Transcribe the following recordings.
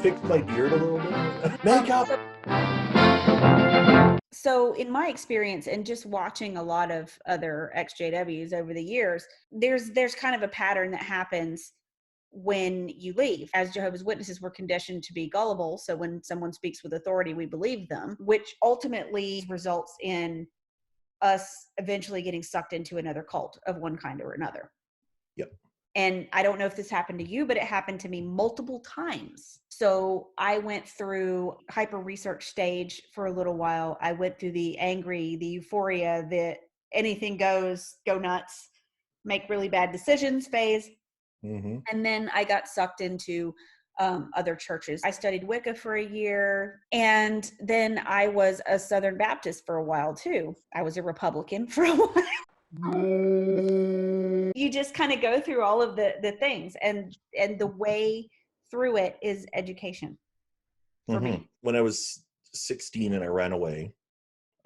fix my beard a little bit. Makeup. So in my experience and just watching a lot of other XJWs over the years, there's kind of a pattern that happens when you leave. As Jehovah's Witnesses, we're conditioned to be gullible. So when someone speaks with authority, we believe them, which ultimately results in us eventually getting sucked into another cult of one kind or another. Yep. And I don't know if this happened to you, but it happened to me multiple times. So I went through hyper research stage for a little while. I went through the angry, the euphoria, the anything goes, go nuts, make really bad decisions phase. Mm-hmm. And then I got sucked into other churches. I studied Wicca for a year, and then I was a Southern Baptist for a while too. I was a Republican for a while. You just kind of go through all of the things, and the way through it is education for me. When I was 16 and I ran away,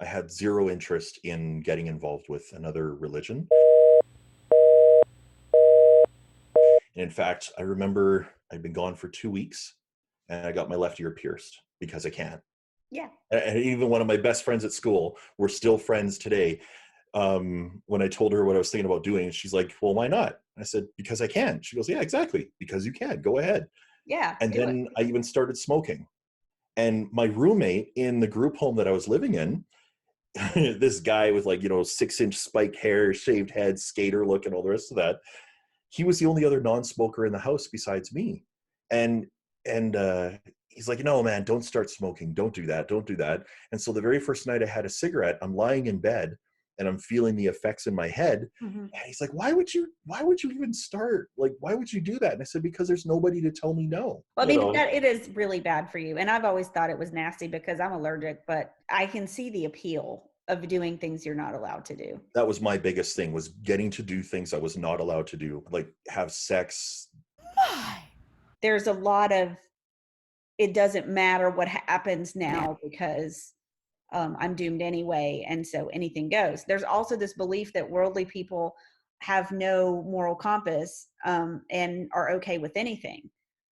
I had zero interest in getting involved with another religion. And in fact, I remember I'd been gone for 2 weeks and I got my left ear pierced because I can. Yeah. And even one of my best friends at school, we're still friends today. When I told her what I was thinking about doing, she's like, well, why not? I said, because I can. She goes, yeah, exactly. Because you can. Go ahead. Yeah. And then I even started smoking. And my roommate in the group home that I was living in, this guy with 6-inch spiked hair, shaved head, skater look, and all the rest of that, he was the only other non-smoker in the house besides me. And he's like, no, man, don't start smoking. Don't do that. Don't do that. And so the very first night I had a cigarette, I'm lying in bed and I'm feeling the effects in my head. Mm-hmm. And he's like, why would you even start? Like, why would you do that? And I said, because there's nobody to tell me no. Well, I mean, it is really bad for you. And I've always thought it was nasty because I'm allergic, but I can see the appeal of doing things you're not allowed to do. That was my biggest thing, was getting to do things I was not allowed to do, like have sex. There's a lot of, it doesn't matter what happens now because I'm doomed anyway. And so anything goes. There's also this belief that worldly people have no moral compass and are okay with anything.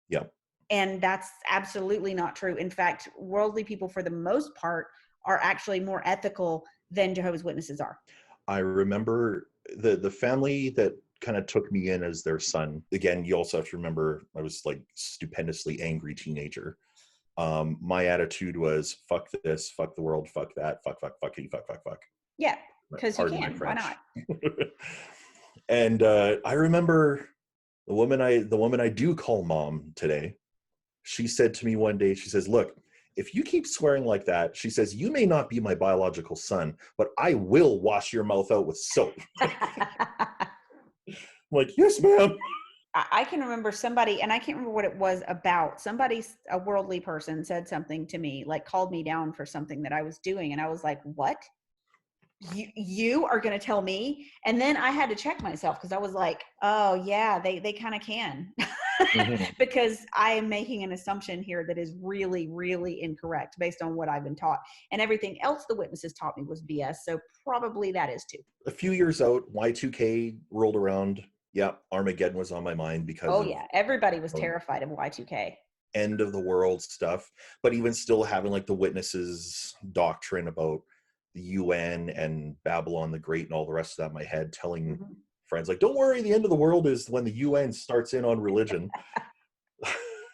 Yeah. And that's absolutely not true. In fact, worldly people, for the most part, are actually more ethical than Jehovah's Witnesses are. I remember the family that kind of took me in as their son. Again, you also have to remember I was like stupendously angry teenager. My attitude was fuck this, fuck the world, fuck that, fuck, fuck. Yeah, because you can. Why not? And I remember the woman I do call mom today. She said to me one day, she says, look, if you keep swearing like that, she says, you may not be my biological son, but I will wash your mouth out with soap. I'm like, yes, ma'am. I can remember somebody, and I can't remember what it was about. Somebody, a worldly person, said something to me, like called me down for something that I was doing. And I was like, what? You are going to tell me? And then I had to check myself because I was like, oh yeah, they kind of can. Mm-hmm. Because I am making an assumption here that is really, really incorrect based on what I've been taught. And everything else the witnesses taught me was BS. So probably that is too. A few years out, Y2K rolled around. Yeah, Armageddon was on my mind because everybody was terrified of Y2K. End of the world stuff. But even still having like the witnesses doctrine about the UN and Babylon the Great and all the rest of that in my head, telling friends like, don't worry, the end of the world is when the UN starts in on religion.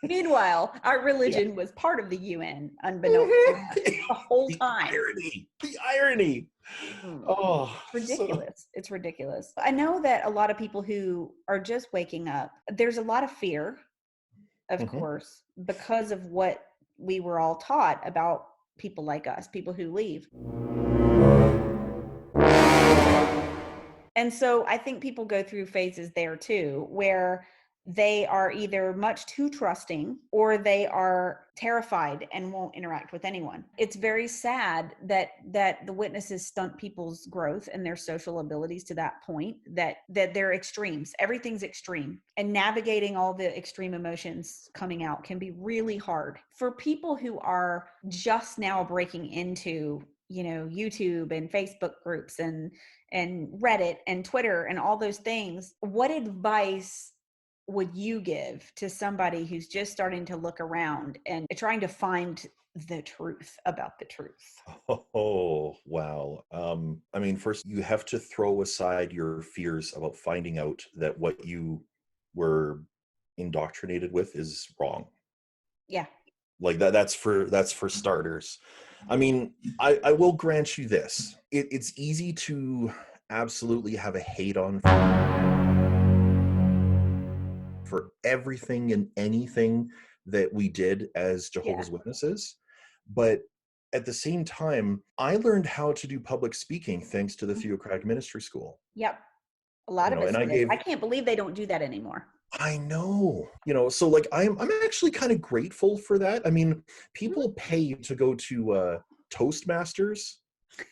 Meanwhile, our religion was part of the UN, unbeknownst to us, the whole time. The irony. Oh, ridiculous. It's ridiculous. I know that a lot of people who are just waking up, there's a lot of fear, of course, because of what we were all taught about people like us, people who leave. And so I think people go through phases there too, where they are either much too trusting or they are terrified and won't interact with anyone. It's very sad that the witnesses stunt people's growth and their social abilities to that point, that they're extremes. Everything's extreme. And navigating all the extreme emotions coming out can be really hard. For people who are just now breaking into, YouTube and Facebook groups and Reddit and Twitter and all those things, what advice would you give to somebody who's just starting to look around and trying to find the truth about the truth? Oh, wow. I mean, first you have to throw aside your fears about finding out that what you were indoctrinated with is wrong. Yeah. Like that's for starters. I mean, I will grant you this. It's easy to absolutely have a hate on for everything and anything that we did as Yeah. Jehovah's Witnesses. But at the same time, I learned how to do public speaking thanks to the Mhm. Theocratic Ministry School. Yep. A lot of us And I did. I gave can't believe they don't do that anymore. I know, so like I'm actually kind of grateful for that. I mean, Mhm. people pay to go to Toastmasters.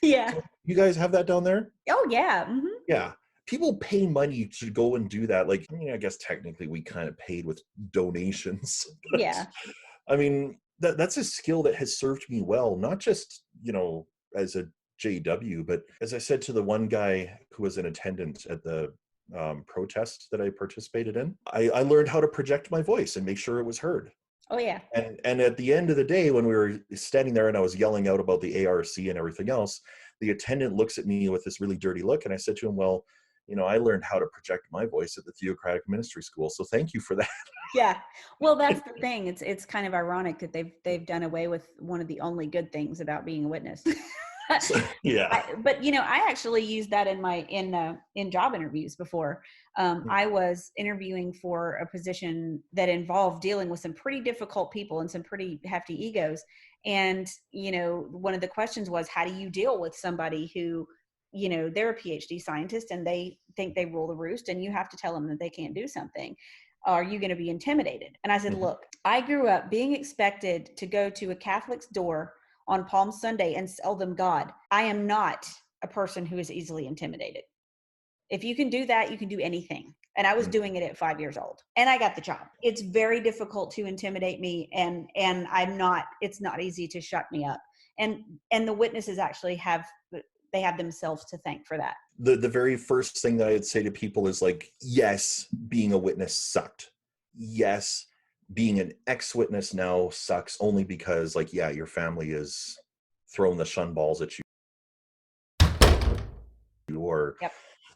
Yeah. So you guys have that down there? Oh, yeah. Hmm. Yeah. People pay money to go and do that. Like, I mean, I guess technically we kind of paid with donations, but Yeah. I mean, that's a skill that has served me well, not just, as a JW, but as I said to the one guy who was in attendance at the protest that I participated in, I learned how to project my voice and make sure it was heard. Oh, yeah. And at the end of the day, when we were standing there and I was yelling out about the ARC and everything else, the attendant looks at me with this really dirty look, and I said to him, well, I learned how to project my voice at the Theocratic Ministry School, so thank you for that. Yeah. Well, that's the thing. It's kind of ironic that they've done away with one of the only good things about being a witness. So, yeah. But I actually used that in job interviews before. I was interviewing for a position that involved dealing with some pretty difficult people and some pretty hefty egos. And one of the questions was, how do you deal with somebody who, they're a PhD scientist and they think they rule the roost, and you have to tell them that they can't do something. Are you going to be intimidated? And I said, Mhm. look, I grew up being expected to go to a Catholic's door on Palm Sunday and sell them God. I am not a person who is easily intimidated. If you can do that, you can do anything. And I was Mm. doing it at 5 years old, and I got the job. It's very difficult to intimidate me, and it's not easy to shut me up. And the witnesses actually have themselves to thank for that. The very first thing that I'd say to people is like, yes, being a witness sucked. Yes, being an ex-witness now sucks only because, like, yeah, your family is throwing the shun balls at you, or Yep.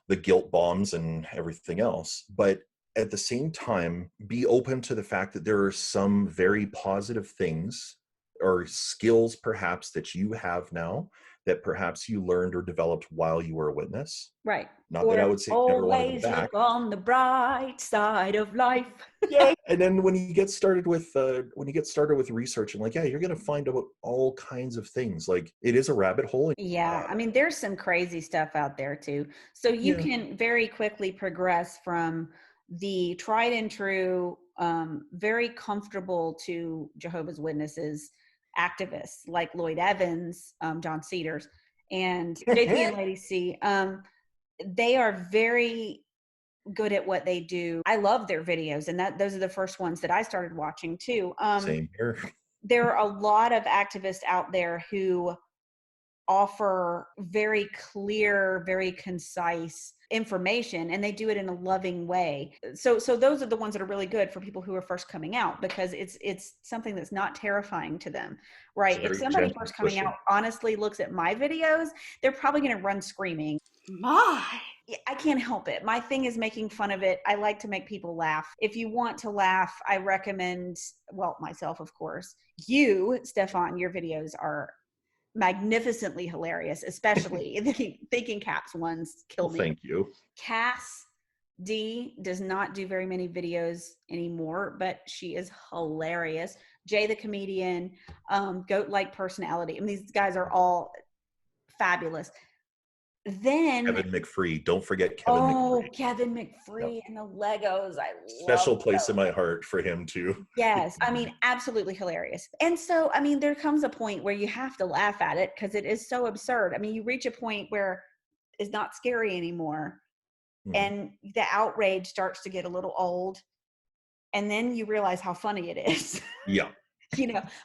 the guilt bombs and everything else. But at the same time, be open to the fact that there are some very positive things or skills perhaps that you have now that perhaps you learned or developed while you were a witness. Right. Not that I Or would say never want to go always back. look on the bright side of life. Yeah. And then when you get started with research, and like, yeah, you're going to find out all kinds of things. Like, it is a rabbit hole. Yeah, I mean, there's some crazy stuff out there too. So you Yeah. can very quickly progress from the tried and true, very comfortable to Jehovah's Witnesses activists like Lloyd Evans, John Cedars, and JP and Lady C. They are very good at what they do. I love their videos, and those are the first ones that I started watching too. Same here. There are a lot of activists out there who offer very clear, very concise information, and they do it in a loving way. So those are the ones that are really good for people who are first coming out, because it's something that's not terrifying to them, It's right? If very somebody gentle first coming pushing. out honestly looks at my videos, they're probably going to run screaming. My. I can't help it. My thing is making fun of it. I like to make people laugh. If you want to laugh, I recommend, well, myself, of course. You, Stephajn, your videos are magnificently hilarious, especially the thinking caps ones kill Well, me. thank you. Cass D does not do very many videos anymore, but she is hilarious. Jay the comedian, goat like personality. I mean, these guys are all fabulous. Then Kevin McFree. Don't forget Kevin McFree. Kevin Yep. McFree and the Legos. I love Special place in those. my heart for him too. Yes, I mean, absolutely hilarious. And so, I mean, there comes a point where you have to laugh at it because it is so absurd. I mean, you reach a point where it's not scary anymore, and the outrage starts to get a little old, and then you realize how funny it is. Yeah.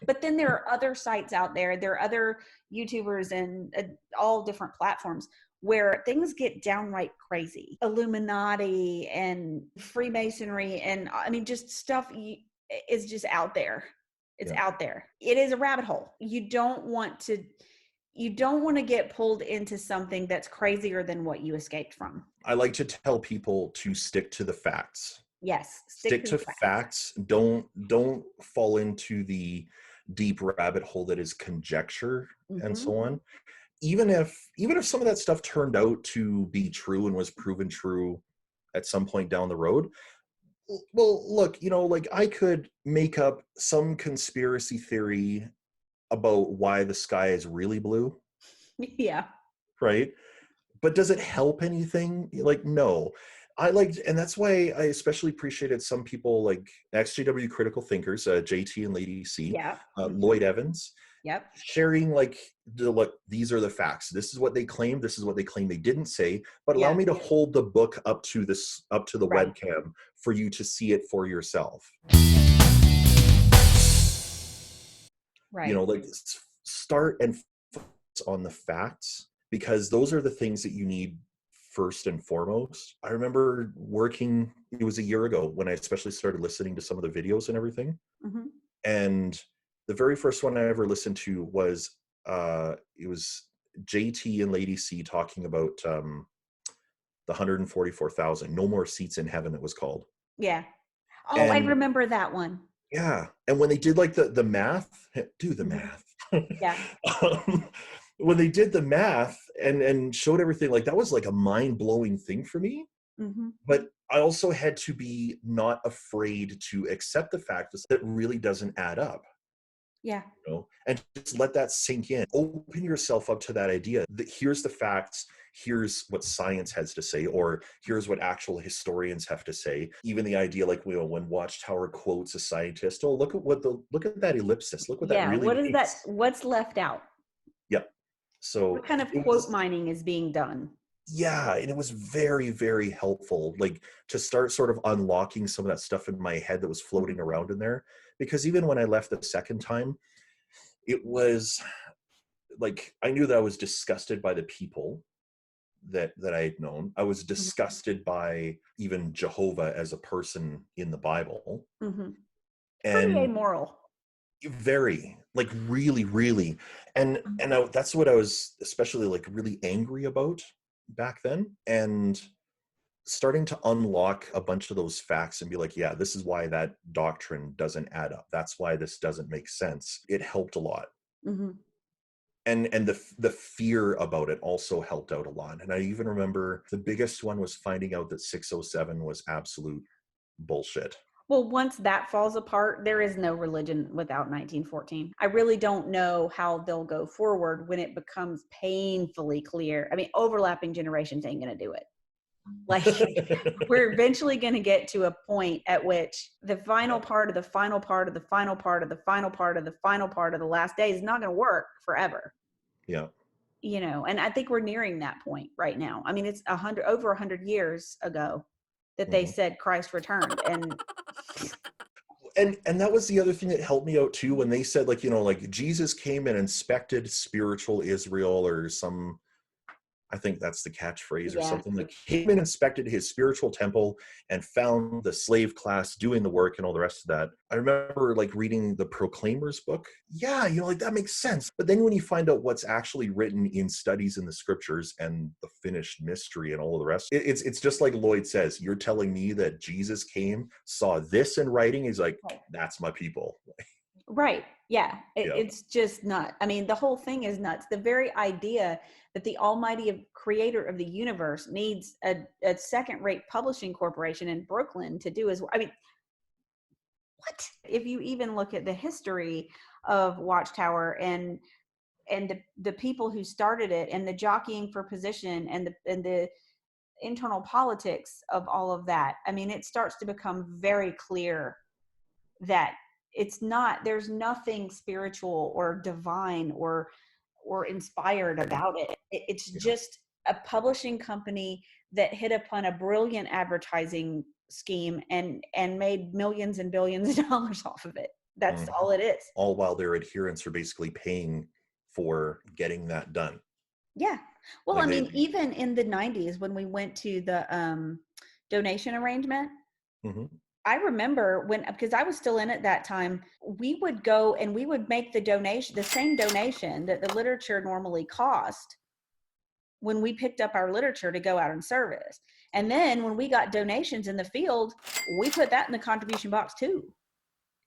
But then there are other sites out there, there are other YouTubers and all different platforms where things get downright crazy. Illuminati and Freemasonry, and I mean, just stuff is just out there. It's out there. It is a rabbit hole. You don't want to get pulled into something that's crazier than what you escaped from. I like to tell people to stick to the facts. Yes, Stick to facts. Don't fall into the deep rabbit hole that is conjecture and so on. Even if some of that stuff turned out to be true and was proven true at some point down the road, well, look, like I could make up some conspiracy theory about why the sky is really blue. Yeah. Right? But does it help anything? Like, no. And that's why I especially appreciated some people like XJW Critical Thinkers, JT and Lady C, Lloyd Evans, sharing like, look, these are the facts. This is what they claim. This is what they claim they didn't say. But allow me to hold the book up to the webcam for you to see it for yourself. Right. Like start and focus on the facts, because those are the things that you need first and foremost. I remember working, it was a year ago when I especially started listening to some of the videos and everything. And the very first one I ever listened to was, it was JT and Lady C talking about the 144,000, No More Seats in Heaven, it was called. Yeah. Oh, and I remember that one. Yeah. And when they did like the math, do the math. Yeah. When they did the math and showed everything, like that was like a mind-blowing thing for me. But I also had to be not afraid to accept the fact that it really doesn't add up. Yeah. And just let that sink in. Open yourself up to that idea that here's the facts, here's what science has to say, or here's what actual historians have to say. Even the idea, like when Watchtower quotes a scientist, oh, look at that ellipsis, look what that really what means. is that? What's left out? Yep. So what kind of quote mining is being done? Yeah, and it was very, very helpful, like to start sort of unlocking some of that stuff in my head that was floating around in there. Because even when I left the second time, it was like I knew that I was disgusted by the people that I had known. I was disgusted by even Jehovah as a person in the Bible. Pretty amoral. Very, like really, really. And that's what I was especially like really angry about back then. And starting to unlock a bunch of those facts and be like, yeah, this is why that doctrine doesn't add up. That's why this doesn't make sense. It helped a lot. And the fear about it also helped out a lot. And I even remember the biggest one was finding out that 607 was absolute bullshit. Well, once that falls apart, there is no religion without 1914. I really don't know how they'll go forward when it becomes painfully clear. I mean, overlapping generations ain't going to do it. Like, we're eventually going to get to a point at which the final part of the final part of the final part of the final part of the final part of the last day is not going to work forever. Yeah. And I think we're nearing that point right now. I mean, it's over 100 years ago that they said Christ returned. And that was the other thing that helped me out too, when they said like Jesus came and inspected spiritual Israel, or some, I think that's the catchphrase or something, like came and inspected his spiritual temple and found the slave class doing the work and all the rest of that. I remember like reading the Proclaimers book. Yeah, like that makes sense. But then when you find out what's actually written in studies in the scriptures and the finished mystery and all of the rest, it's just like Lloyd says, you're telling me that Jesus came, saw this in writing. He's like, that's my people. Right. Yeah. It's just nuts. I mean, the whole thing is nuts. The very idea that the almighty creator of the universe needs a second-rate publishing corporation in Brooklyn to do I mean, what? If you even look at the history of Watchtower and the people who started it, and the jockeying for position, and the internal politics of all of that, I mean, it starts to become very clear that there's nothing spiritual or divine or inspired about it. It's just a publishing company that hit upon a brilliant advertising scheme and made millions and billions of dollars off of it. That's all it is. All while their adherents are basically paying for getting that done. Yeah. Well, I Like mean, even in the 90s when we went to the donation arrangement, Mhm. I remember when, because I was still in at that time, we would go and we would make the donation, the same donation that the literature normally cost when we picked up our literature to go out in service. And then when we got donations in the field, we put that in the contribution box too.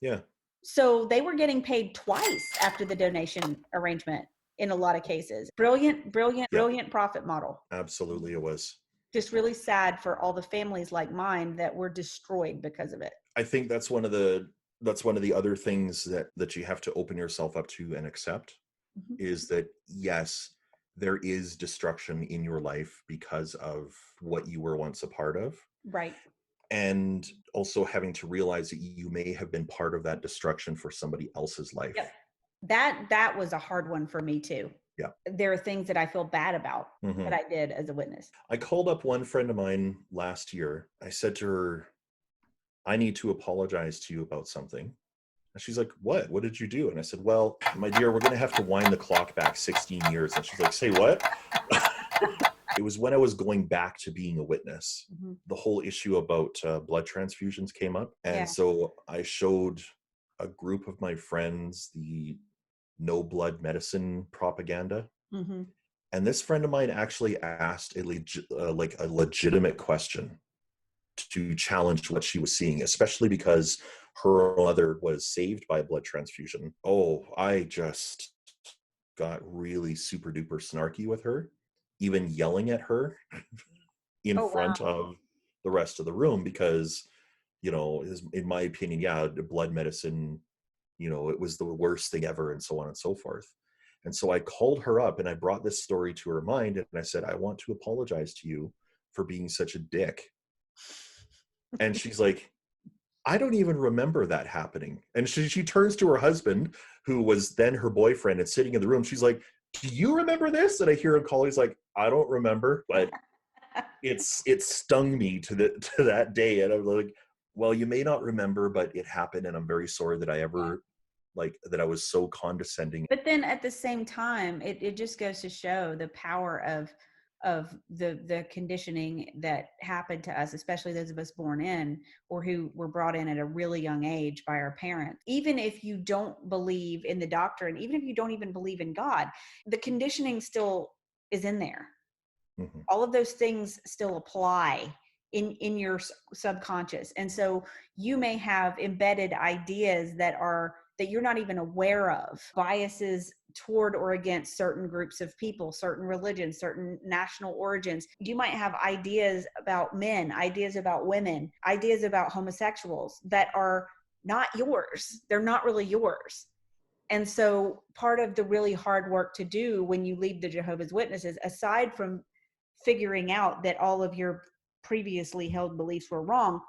Yeah. So they were getting paid twice after the donation arrangement in a lot of cases. Brilliant, brilliant, Yeah. brilliant profit model. Absolutely, it was. Just really sad for all the families like mine that were destroyed because of it. I think that's one of the other things that you have to open yourself up to and accept, Mhm. is that yes, there is destruction in your life because of what you were once a part of, Right. and also having to realize that you may have been part of that destruction for somebody else's Yep. life. That was a hard one for me too. Yeah. There are things that I feel bad about that Mhm. I did as a witness. I called up one friend of mine last year. I said to her, I need to apologize to you about something. And she's like, what did you do? And I said, well, my dear, we're going to have to wind the clock back 16 years. And she's like, say what? It was when I was going back to being a witness. Mhm. The whole issue about blood transfusions came up. And Yeah. so I showed a group of my friends the no blood medicine propaganda. Mhm. And this friend of mine actually asked like a legitimate question to challenge what she was seeing, especially because her mother was saved by a blood transfusion. Oh, I just got really super duper snarky with her, even yelling at her in Oh, wow. front of the rest of the room because, in my opinion, yeah, the blood medicine, it was the worst thing ever and so on and so forth. And so I called her up and I brought this story to her mind and I said, I want to apologize to you for being such a dick. And she's like, I don't even remember that happening. And she turns to her husband, who was then her boyfriend, and sitting in the room. She's like, do you remember this? And I hear him call. He's like, I don't remember, but it stung me to that day. And I'm like, well, you may not remember, but it happened. And I'm very sorry that that I was so condescending. But then at the same time, it just goes to show the power of the conditioning that happened to us, especially those of us born in or who were brought in at a really young age by our parents. Even if you don't believe in the doctrine, even if you don't even believe in God, the conditioning still is in there. Mhm. All of those things still apply in your subconscious, and so you may have embedded ideas that you're not even aware of, biases toward or against certain groups of people, certain religions, certain national origins. You might have ideas about men, ideas about women, ideas about homosexuals that are not yours. They're not really yours. And so part of the really hard work to do when you leave the Jehovah's Witnesses, aside from figuring out that all of your previously held beliefs were wrong,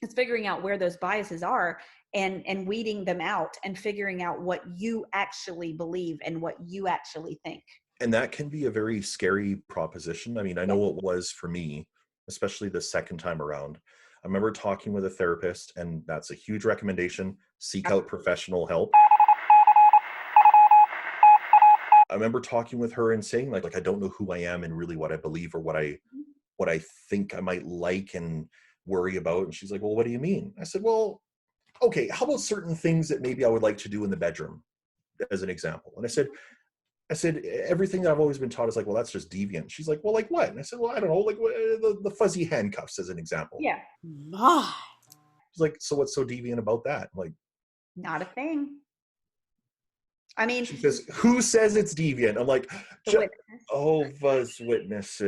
it's figuring out where those biases are and weeding them out and figuring out what you actually believe and what you actually think. And that can be a very scary proposition. I mean, I Yeah. know it was for me, especially the second time around. I remember talking with a therapist, and that's a huge recommendation. Seek out professional help. I remember talking with her and saying like I don't know who I am and really what I believe or what I think I might like and worry about. And she's like, well, what do you mean? I said, well, okay, how about certain things that maybe I would like to do in the bedroom, as an example? And I said, everything that I've always been taught is like, well, that's just deviant. She's like, well, like what? And I said, well, I don't know, like the fuzzy handcuffs, as an example. Yeah. My. She's like, so what's so deviant about that? I'm like, Not a thing. I mean, she says, who says it's deviant? I'm like, the witnesses. oh, was witness.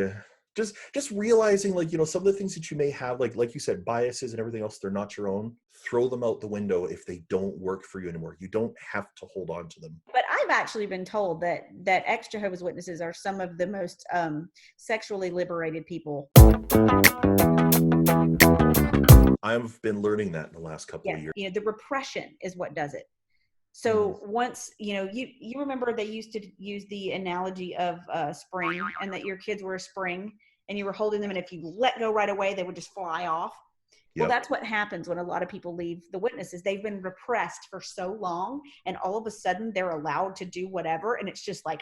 Just realizing, like, some of the things that you may have, like you said, biases and everything else, they're not your own. Throw them out the window if they don't work for you anymore. You don't have to hold on to them. But I've actually been told that ex-Jehovah's Witnesses are some of the most sexually liberated people. I've been learning that in the last couple of years. The repression is what does it. So once, you remember they used to use the analogy of spring, and that your kids were a spring and you were holding them, and if you let go right away, they would just fly off. Well, Yep. that's what happens when a lot of people leave the Witnesses. They've been repressed for so long, and all of a sudden they're allowed to do whatever. And it's just like,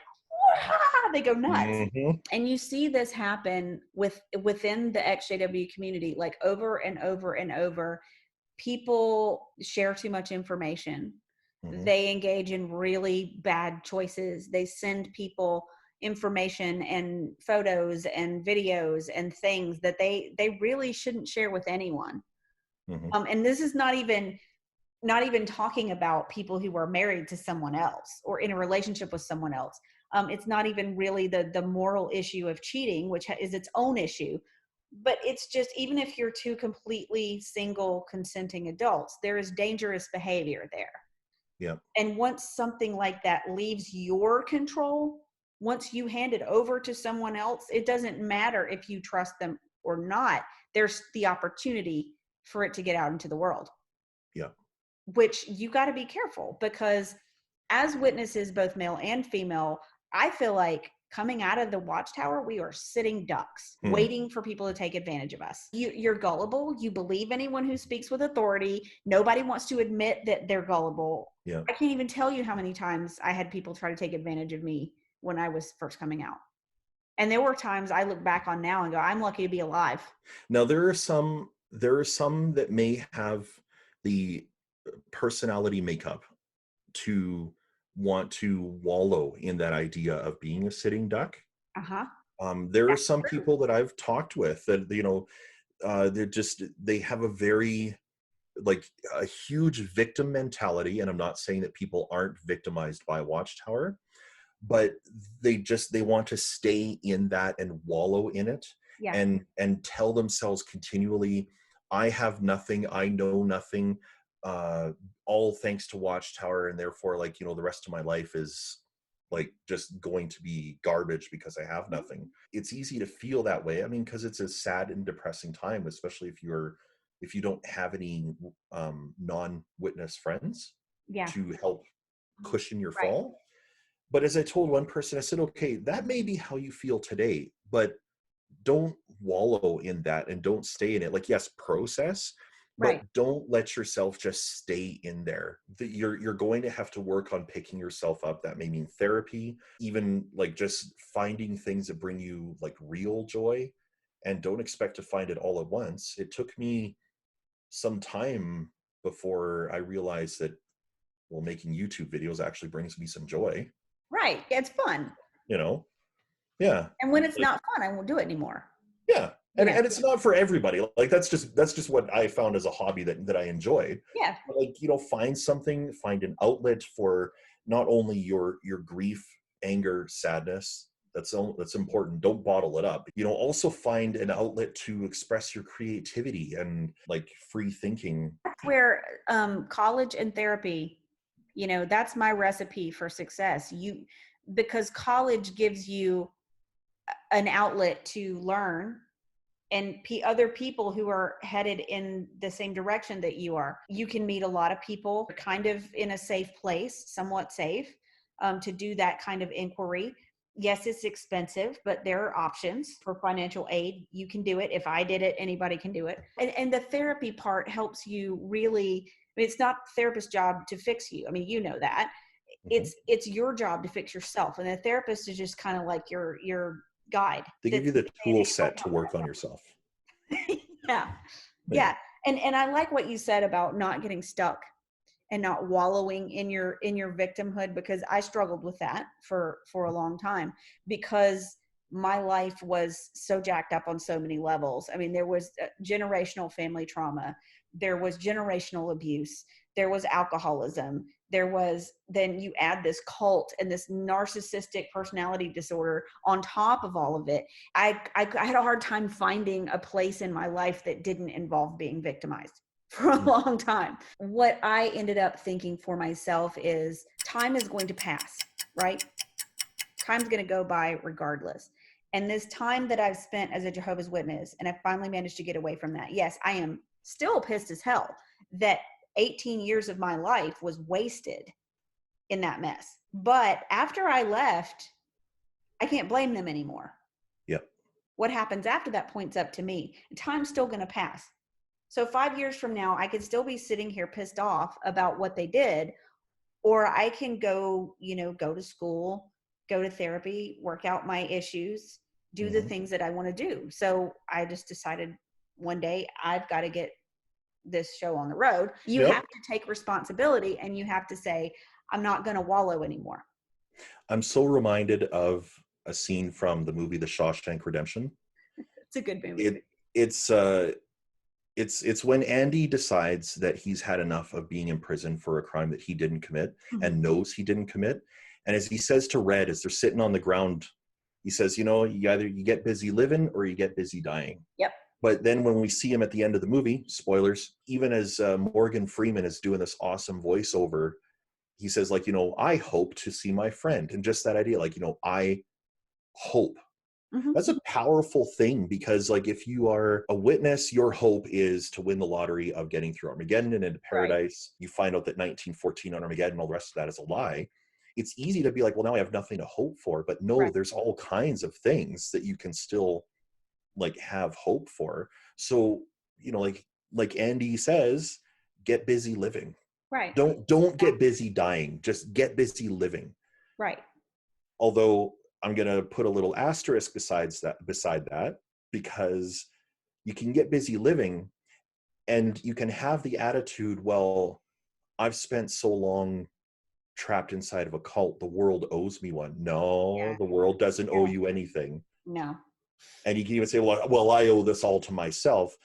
they go nuts. Mm-hmm. And you see this happen within the XJW community, like over and over and over. People share too much information. Mm-hmm. They engage in really bad choices. They send people information and photos and videos and things that they really shouldn't share with anyone. Mm-hmm. And this is not even talking about people who are married to someone else or in a relationship with someone else. It's not even really the moral issue of cheating, which is its own issue. But it's just, even if you're two completely single consenting adults, there is dangerous behavior there. Yeah. And once something like that leaves your control, once you hand it over to someone else, it doesn't matter if you trust them or not. There's the opportunity for it to get out into the world. Yeah. Which you got to be careful, because as witnesses, both male and female, I feel like coming out of the watchtower, we are sitting ducks, waiting for people to take advantage of us. You're gullible. You believe anyone who speaks with authority. Nobody wants to admit that they're gullible. Yeah. I can't even tell you how many times I had people try to take advantage of me when I was first coming out. And there were times I look back on now and go, I'm lucky to be alive. Now there are some that may have the personality makeup to want to wallow in that idea of being a sitting duck. Uh-huh. There are That's some true. people that I've talked with that, they have a very, like, a huge victim mentality. And I'm not saying that people aren't victimized by Watchtower, but they want to stay in that and wallow in it. Yeah. And tell themselves continually, I have nothing, I know nothing, all thanks to Watchtower, and therefore, like, the rest of my life is like just going to be garbage because I have nothing. It's easy to feel that way. I mean, because it's a sad and depressing time, especially if you don't have any non-witness friends Yeah. to help cushion your Right. fall. But as I told one person, I said, okay, that may be how you feel today, but don't wallow in that and don't stay in it. Like, yes, process, but Right. don't let yourself just stay in there. You're going to have to work on picking yourself up. That may mean therapy, even like just finding things that bring you like real joy, and don't expect to find it all at once. It took me some time before I realized that, well, making YouTube videos actually brings me some joy. Right. It's fun. Yeah. And when it's Like, not fun, I won't do it anymore. yeah. And it's not for everybody. Like, that's just what I found as a hobby that I enjoy. Yeah. But, like, find an outlet for not only your grief, anger, sadness. That's important. Don't bottle it up. Also find an outlet to express your creativity and like free thinking. That's where college and therapy, that's my recipe for success. Because college gives you an outlet to learn, and other people who are headed in the same direction that you are. You can meet a lot of people kind of in a safe place, somewhat safe, to do that kind of inquiry. Yes, it's expensive, but there are options for financial aid. You can do it. If I did it, anybody can do it. And the therapy part helps you really. I mean, it's not the therapist's job to fix you. I mean, you know that. Mm-hmm. It's your job to fix yourself. And the therapist is just kind of like your guide. They give you the tool set to work on yourself. Yeah. And I like what you said about not getting stuck and not wallowing in your victimhood, because I struggled with that for a long time, because my life was so jacked up on so many levels. I mean, there was generational family trauma, there was generational abuse, there was alcoholism, then you add this cult and this narcissistic personality disorder on top of all of it. I had a hard time finding a place in my life that didn't involve being victimized for a long time. What I ended up thinking for myself is, time is going to pass, right? Time's going to go by regardless. And this time that I've spent as a Jehovah's Witness, and I finally managed to get away from that. Yes, I am still pissed as hell that 18 years of my life was wasted in that mess. But after I left, I can't blame them anymore. Yep. What happens after that point's up to me. Time's still going to pass. So 5 years from now, I could still be sitting here pissed off about what they did, or I can go to school, go to therapy, work out my issues, do the things that I want to do. So I just decided one day I've got to get this show on the road. You have to take responsibility, and you have to say, I'm not going to wallow anymore. I'm so reminded of a scene from the movie The Shawshank Redemption. It's a good movie. It's when Andy decides that he's had enough of being in prison for a crime that he didn't commit and knows he didn't commit. And as he says to Red, as they're sitting on the ground, he says, you either you get busy living or you get busy dying. Yep. But then when we see him at the end of the movie, spoilers, even as Morgan Freeman is doing this awesome voiceover, he says, like, I hope to see my friend. And just that idea, like, I hope. That's a powerful thing, because like, if you are a witness, your hope is to win the lottery of getting through Armageddon and into paradise. Right. You find out that 1914 on Armageddon, all the rest of that is a lie. It's easy to be like, well, now I have nothing to hope for. But no, there's all kinds of things that you can still like have hope for. So, like Andy says, get busy living. Right. Don't get busy dying. Just get busy living. Right. Although I'm going to put a little asterisk beside that, because you can get busy living and you can have the attitude, well, I've spent so long trapped inside of a cult, the world owes me one. No, the world doesn't owe you anything. No. And you can even say, well, I owe this all to myself.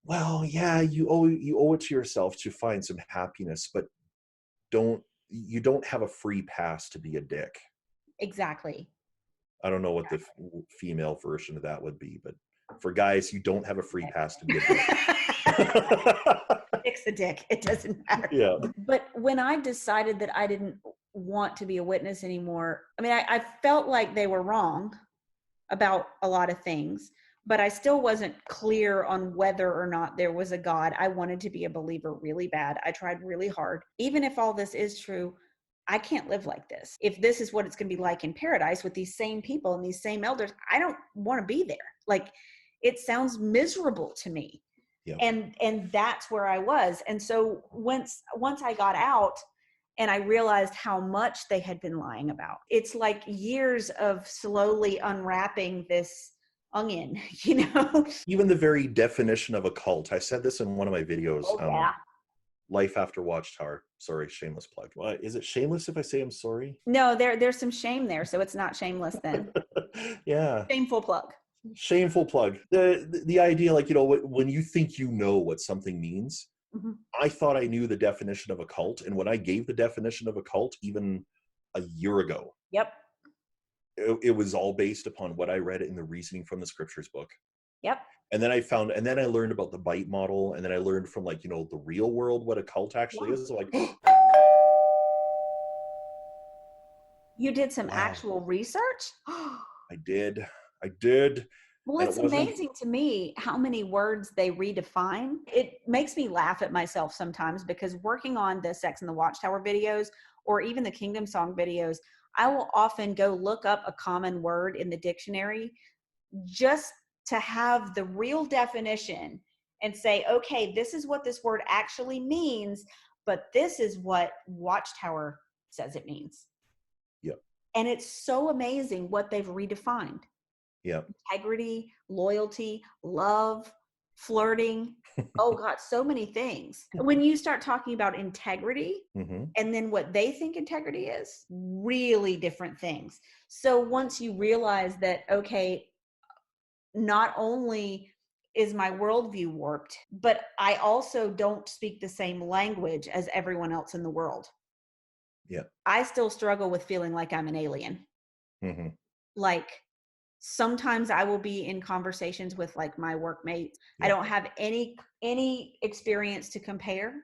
Well, yeah, you owe it to yourself to find some happiness, but you don't have a free pass to be a dick. Exactly. I don't know what the female version of that would be, but for guys, you don't have a free pass to be a dick. Dick's a dick. It doesn't matter. Yeah. But when I decided that I didn't want to be a witness anymore, I mean, I felt like they were wrong about a lot of things, but I still wasn't clear on whether or not there was a God. I wanted to be a believer really bad. I tried really hard. Even if all this is true, I can't live like this. If this is what it's going to be like in paradise with these same people and these same elders, I don't want to be there. Like, it sounds miserable to me. Yeah. And that's where I was. And so once I got out and I realized how much they had been lying about, it's like years of slowly unwrapping this onion, Even the very definition of a cult. I said this in one of my videos. Life After Watchtower. Sorry, shameless plug. Is it shameless if I say I'm sorry? No, there's some shame there, so it's not shameless then. Yeah. Shameful plug. Shameful plug. The idea, like, when you think you know what something means, I thought I knew the definition of a cult, and when I gave the definition of a cult even a year ago, yep, it was all based upon what I read in the Reasoning from the Scriptures book. Yep. And then I learned about the bite model, and then I learned from, like, the real world what a cult actually is. Like, you did some actual research? I did. Well, it's amazing to me how many words they redefine. It makes me laugh at myself sometimes, because working on the Sex and the Watchtower videos, or even the Kingdom Song videos, I will often go look up a common word in the dictionary just to have the real definition and say, okay, this is what this word actually means, but this is what Watchtower says it means. Yeah. And it's so amazing what they've redefined. Yeah. Integrity, loyalty, love, flirting. Oh God, so many things. When you start talking about integrity, and then what they think integrity is, really different things. So once you realize that, okay, not only is my worldview warped, but I also don't speak the same language as everyone else in the world. Yeah. I still struggle with feeling like I'm an alien. Like, sometimes I will be in conversations with, like, my workmates. I don't have any experience to compare.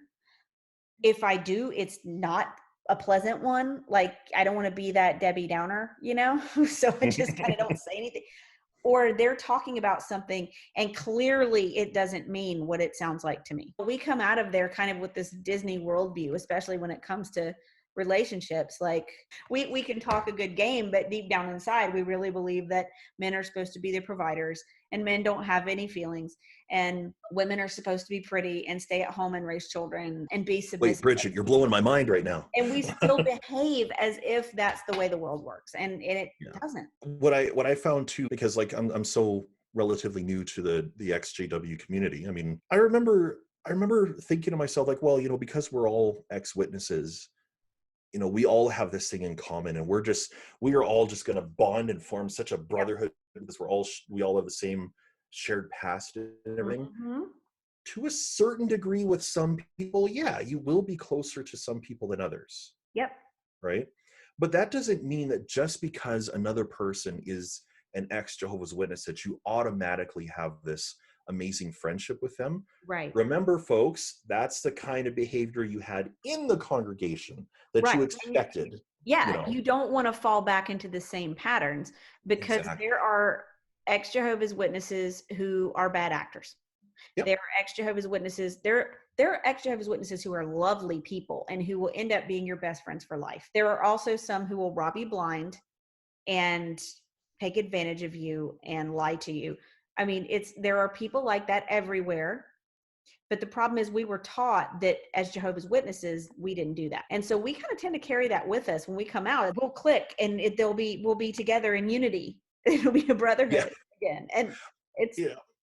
If I do, it's not a pleasant one. Like, I don't want to be that Debbie Downer, so I just kind of don't say anything. Or they're talking about something and clearly it doesn't mean what it sounds like to me. We come out of there kind of with this Disney worldview, especially when it comes to relationships. Like we can talk a good game, but deep down inside, we really believe that men are supposed to be the providers and men don't have any feelings, and women are supposed to be pretty and stay at home and raise children and be Wait, submissive. Bridget, you're blowing my mind right now. And we still behave as if that's the way the world works, and it Yeah. doesn't. What I found too, because like I'm so relatively new to the XJW community. I mean, I remember thinking to myself, like, well, because we're all ex-witnesses, we all have this thing in common, and we are all just going to bond and form such a brotherhood because we all have the same shared past and everything. Mm-hmm. To a certain degree, with some people, yeah, you will be closer to some people than others. Yep. Right. But that doesn't mean that just because another person is an ex-Jehovah's Witness that you automatically have this amazing friendship with them. Right. Remember, folks, that's the kind of behavior you had in the congregation that you expected. Yeah, you don't want to fall back into the same patterns, because there are ex-Jehovah's Witnesses who are bad actors. Yep. There are ex-Jehovah's Witnesses. There are ex-Jehovah's Witnesses who are lovely people and who will end up being your best friends for life. There are also some who will rob you blind and take advantage of you and lie to you. I mean, there are people like that everywhere. But the problem is we were taught that as Jehovah's Witnesses, we didn't do that. And so we kind of tend to carry that with us when we come out. We'll click and we'll be together in unity. It'll be a brotherhood again. And it's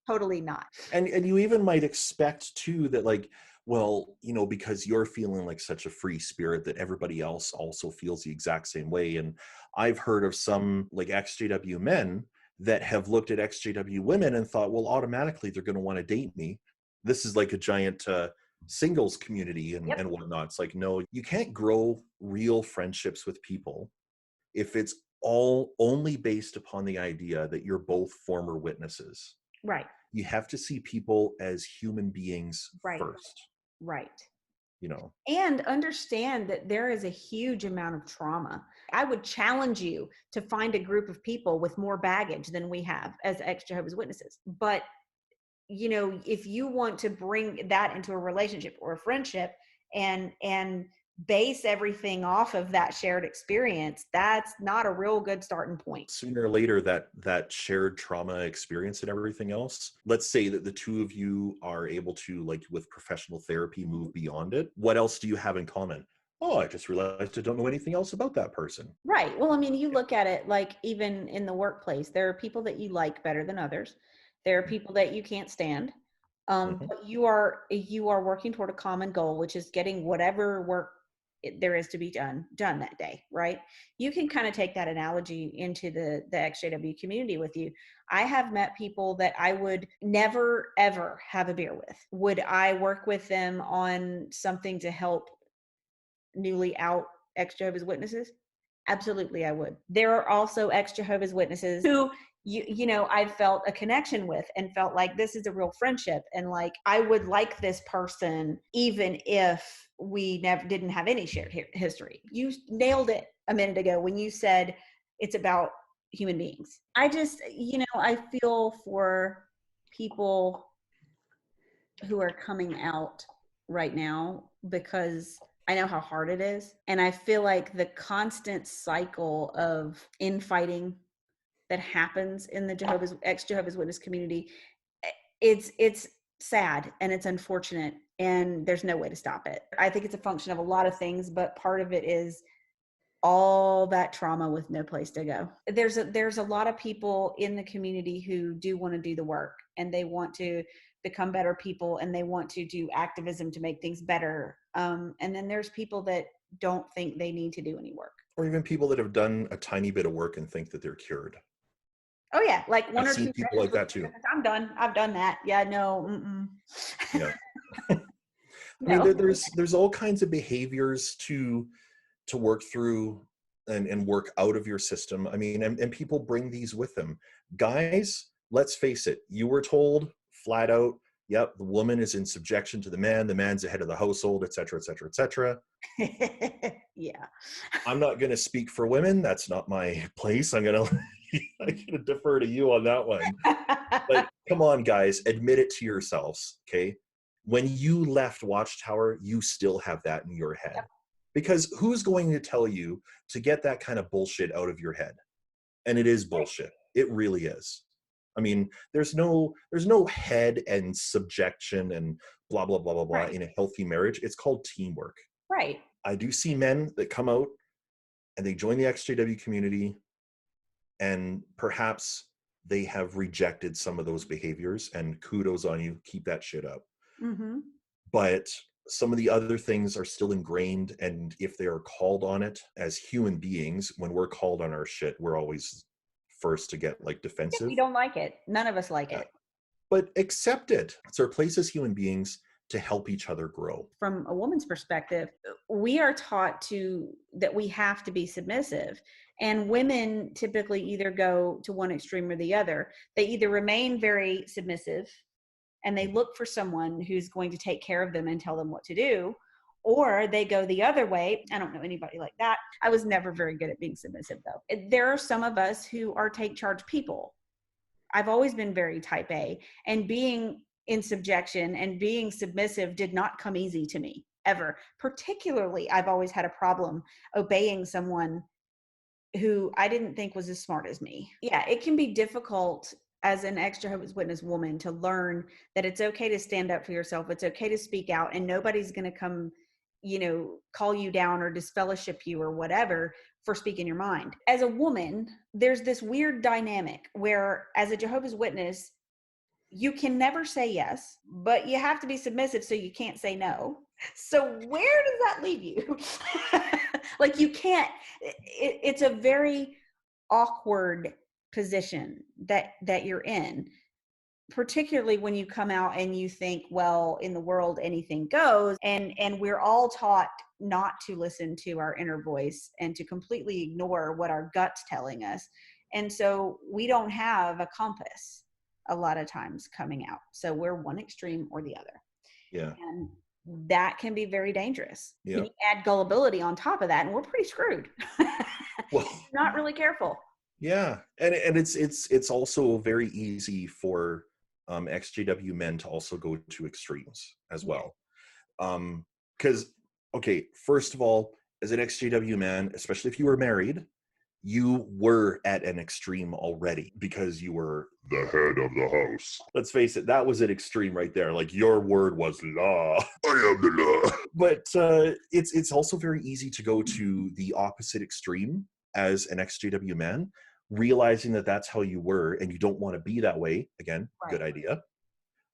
totally not. And you even might expect too that, like, well, because you're feeling like such a free spirit, that everybody else also feels the exact same way. And I've heard of some like XJW men that have looked at XJW women and thought, well, automatically they're going to want to date me. This is like a giant singles community and whatnot. It's like, no, you can't grow real friendships with people if it's all only based upon the idea that you're both former witnesses. Right. You have to see people as human beings first. Right. And understand that there is a huge amount of trauma. I would challenge you to find a group of people with more baggage than we have as ex-Jehovah's Witnesses. But if you want to bring that into a relationship or a friendship and base everything off of that shared experience, that's not a real good starting point. Sooner or later, that shared trauma experience and everything else, let's say that the two of you are able to, like with professional therapy, move beyond it. What else do you have in common? Oh, I just realized I don't know anything else about that person. Right. Well, I mean, you look at it like even in the workplace, there are people that you like better than others. There are people that you can't stand. But you are working toward a common goal, which is getting whatever work there is to be done that day, right? You can kind of take that analogy into the XJW community with you. I have met people that I would never, ever have a beer with. Would I work with them on something to help newly out ex-Jehovah's Witnesses? Absolutely, I would. There are also ex-Jehovah's Witnesses who I felt a connection with and felt like this is a real friendship, and like I would like this person even if we didn't have any shared history. You nailed it a minute ago when you said it's about human beings. I just, I feel for people who are coming out right now because I know how hard it is. And I feel like the constant cycle of infighting that happens in the ex-Jehovah's Witness community, it's sad and it's unfortunate, and there's no way to stop it. I think it's a function of a lot of things, but part of it is all that trauma with no place to go. There's a lot of people in the community who do want to do the work, and they want to become better people, and they want to do activism to make things better. And then there's people that don't think they need to do any work. Or even people that have done a tiny bit of work and think that they're cured. Oh yeah, like one I've or two seen people like that too. I'm done. I've done that. Yeah, no. Yeah. I mean, there's all kinds of behaviors to work through and work out of your system. I mean, and people bring these with them. Guys, let's face it. You were told flat out, yep, the woman is in subjection to the man. The man's the head of the household, et cetera, et cetera, et cetera. Yeah. I'm not going to speak for women. That's not my place. I'm going to defer to you on that one. But come on, guys, admit it to yourselves, okay? When you left Watchtower, you still have that in your head. Yep. Because who's going to tell you to get that kind of bullshit out of your head? And it is Right. bullshit. It really is. I mean, there's no head and subjection and blah blah blah blah blah Right. in a healthy marriage. It's called teamwork. Right. I do see men that come out and they join the XJW community, and perhaps they have rejected some of those behaviors, and kudos on you, keep that shit up. Mm-hmm. But some of the other things are still ingrained, and if they are called on it as human beings, when we're called on our shit, we're always first to get like Yeah, we defensive. don't like it. None of us like Yeah. it. But accept it. It's our place as human beings to help each other grow. From a woman's perspective, we are taught that we have to be submissive. And women typically either go to one extreme or the other. They either remain very submissive and they look for someone who's going to take care of them and tell them what to do, or they go the other way. I don't know anybody like that. I was never very good at being submissive, though. There are some of us who are take charge people. I've always been very type A, and being in subjection and being submissive did not come easy to me ever. Particularly, I've always had a problem obeying someone who I didn't think was as smart as me. Yeah, it can be difficult as an ex Jehovah's Witness woman to learn that it's okay to stand up for yourself. It's okay to speak out, and nobody's going to come, call you down or disfellowship you or whatever for speaking your mind. As a woman, there's this weird dynamic where, as a Jehovah's Witness, you can never say yes, but you have to be submissive, so you can't say no. So where does that leave you? Like, you can't, it's a very awkward position that you're in, particularly when you come out and you think, well, in the world anything goes, and we're all taught not to listen to our inner voice and to completely ignore what our gut's telling us. And so we don't have a compass a lot of times coming out. So we're one extreme or the other. Yeah. And that can be very dangerous. Yeah. Then you add gullibility on top of that, and we're pretty screwed. Well, Not really careful. yeah. And it's also very easy for XJW men to also go to extremes as well. Because, okay, first of all, as an XJW man, especially if you were married, you were at an extreme already because you were the head of the house. Let's face it, that was an extreme right there. Like, your word was law. I am the law. But it's also very easy to go to the opposite extreme as an XJW man, realizing that that's how you were and you don't want to be that way. Again, Right. good idea.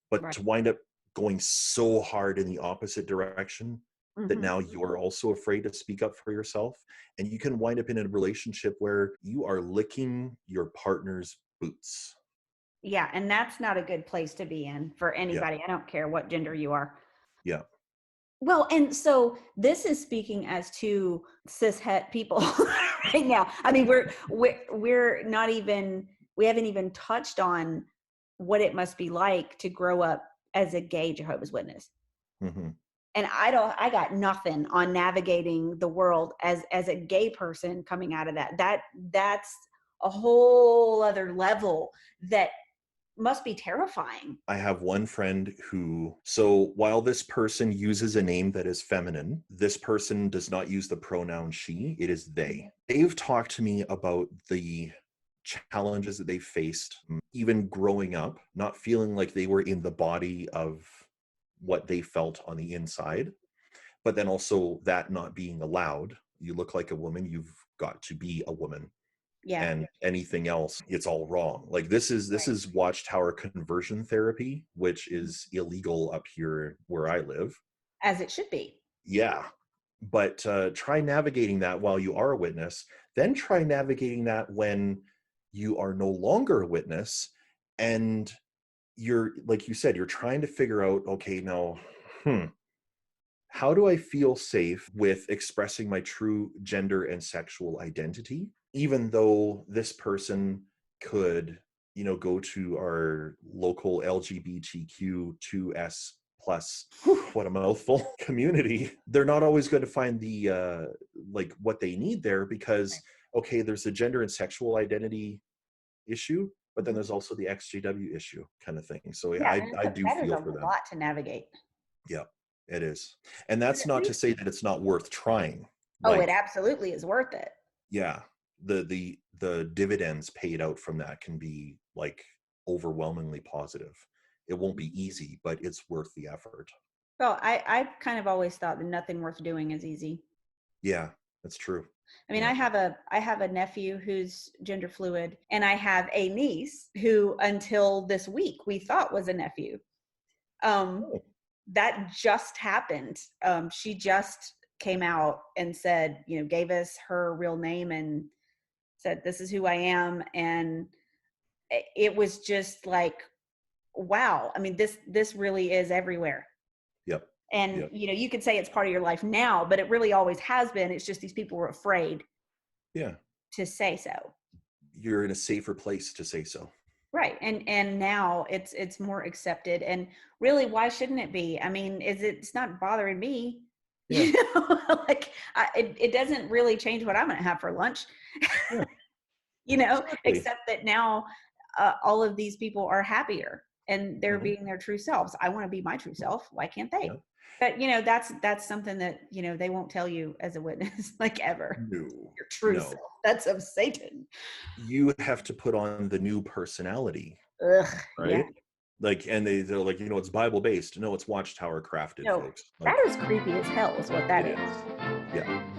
But Right. to wind up going so hard in the opposite direction that now you're also afraid to speak up for yourself, and you can wind up in a relationship where you are licking your partner's boots. Yeah, and that's not a good place to be in for Yeah. anybody. I don't care what gender you are. Yeah. Well, and so this is speaking as to cis het people right now. I mean, we're not even, we haven't even touched on what it must be like to grow up as a gay Jehovah's Witness. Mm-hmm. And I got nothing on navigating the world as a gay person coming out of that's a whole other level that must be terrifying. I have one friend who, so while this person uses a name that is feminine, this person does not use the pronoun she, it is they. They've talked to me about the challenges that they faced, even growing up, not feeling like they were in the body of what they felt on the inside, but then also that not being allowed. You look like a woman, you've got to be a woman. Yeah. And anything else, it's all wrong. Like, this is watchtower conversion therapy, which is illegal up here where I live. As it should be. Yeah. But try navigating that while you are a witness, then try navigating that when you are no longer a witness, and you're, like you said, you're trying to figure out, okay, now, how do I feel safe with expressing my true gender and sexual identity, even though this person could, go to our local LGBTQ2S plus, what a mouthful, community. They're not always going to find the like what they need there, because okay, there's the gender and sexual identity issue, but then there's also the XJW issue kind of thing. So Yeah, I do that is feel a for them. lot to navigate. Yeah. It is. And But that's at not to least, say that it's not worth trying. oh, it Like, absolutely is worth it. yeah, the dividends paid out from that can be like overwhelmingly positive. It won't be easy, but it's worth the effort. Well, I've kind of always thought that nothing worth doing is easy. Yeah, that's true. I mean, Yeah. I have a nephew who's gender fluid, and I have a niece who until this week we thought was a nephew. Um, Oh, that just happened. She just came out and said, you know, gave us her real name and said, "This is who I am." And it was just like, wow. I mean, this really is everywhere. yep. And Yep. you know, you could say it's part of your life now, but it really always has been. It's just these people were afraid Yeah. to say so. You're in a safer place to say so. Right. And now it's more accepted. And really, why shouldn't it be? I mean, it's not bothering me. Yeah. You know, like it doesn't really change what I'm going to have for lunch, Yeah. you know, Exactly. except that now all of these people are happier and they're Hmm. being their true selves. I want to be my true self. Why can't they? Yeah. But you know, that's something that, you know, they won't tell you as a witness, like ever. No. Your true No. self. That's of Satan. You have to put on the new personality, Ugh, yeah. right? Like, and they're like, it's Bible based. No, it's Watchtower crafted, No, folks. that Like, is creepy as hell, is what that it is. is. Yeah.